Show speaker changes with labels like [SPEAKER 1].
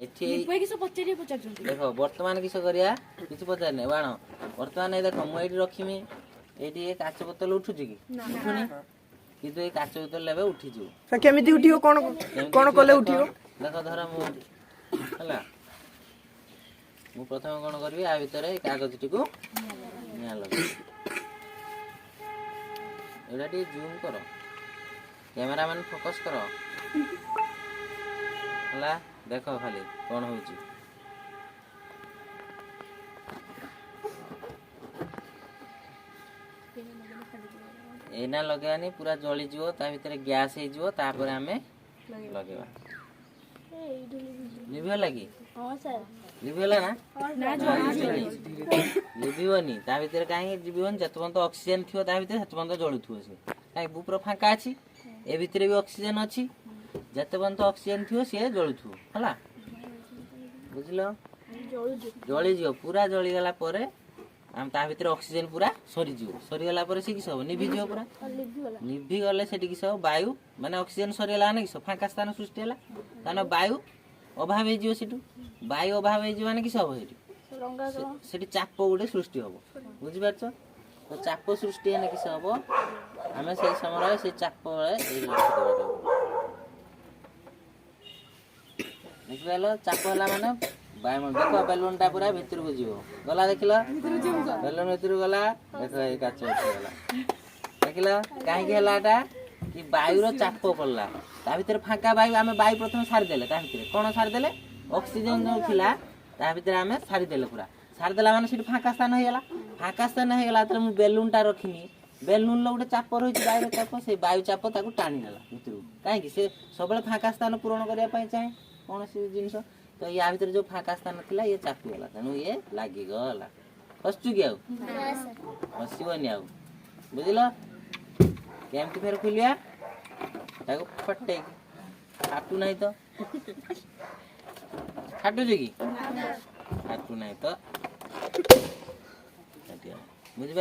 [SPEAKER 1] एठी देख वर्तमान किस करिया किछ पचार नै बाण वर्तमान ए देख मु एठी रखिमी एठी ए काच बोतल उठुची कि उठुनी किंतु ए काच बोतल लेबे उठी जो
[SPEAKER 2] से केमिति उठियो कोन कोले उठियो
[SPEAKER 1] देख धर मु हला मु प्रथम कोन करबी आ भितरे कागज टिकु निया लगे एडा टी जूम करो कैमरा मैन फोकस करो हला देखो खाली कौन होची एना लगानी पूरा जली जीवो ता भीतर गैस हे जीवो तापर हमें लगेबा लिभियो लागी हां सर लिभियोला ना ना लिभियोनी ता भीतर काहे जीवन जतवन तो ऑक्सीजन थियो ता भीतर जतवन तो जळुथुओ से काहे बुपर फांका अछि ए भीतर भी ऑक्सीजन अछि जतवन तो ऑक्सीजन थियो से जळुथुओ हला बुझलो जळी जियो पूरा जळी गला परे हम ता भीतर ऑक्सीजन पूरा सरी जियो सरी गला परे से कि सब निभि जियो पूरा निभि गले सेठी कि सब वायु माने ऑक्सीजन सरी गला ना कि सब फांका स्थान सृष्टि हला तानो वायु अभाव हे जियो सेटु वायु अभाव हे जियो माने कि सब हेटी सेठी चाप गुडे सृष्टि होबो बुझि पारछो तो चाप सृष्टि हेने कि सब हमें से समय से चाप ए देखलो चाप हला माने बायमन देखो बेलून टा पूरा भीतर को जीवो गला देखला बेलून भीतर गला देखो ए काच गला देखला काहे के हलाटा कि वायु रो चाप पड़ला ता भीतर फांका वायु हमें वायु प्रथम सारी देले ता भीतर कोन सारी देले ऑक्सीजन जो थिला ता भीतर हमें सारी देले पूरा सारी देला माने सिटी फांका स्थान हो गेला त मु बेलून टा रखिनी बेलून लो गोटे चाप रही वायु चाप से वायु चाप ताको टाणी नेला भीतर काहे कि से सबले फांका स्थान पूर्ण करिया पई चाहे कोन सी जिंस तो या भीतर जो फांका स्थान थिला ये चापी गला तनु ये लागी गला हसचु के आउ हसिबनी आउ बुझिलो केमति फेर खुलिया ताको फटे फाटू नहीं तो फाटू जे की फाटू नहीं तो बुझि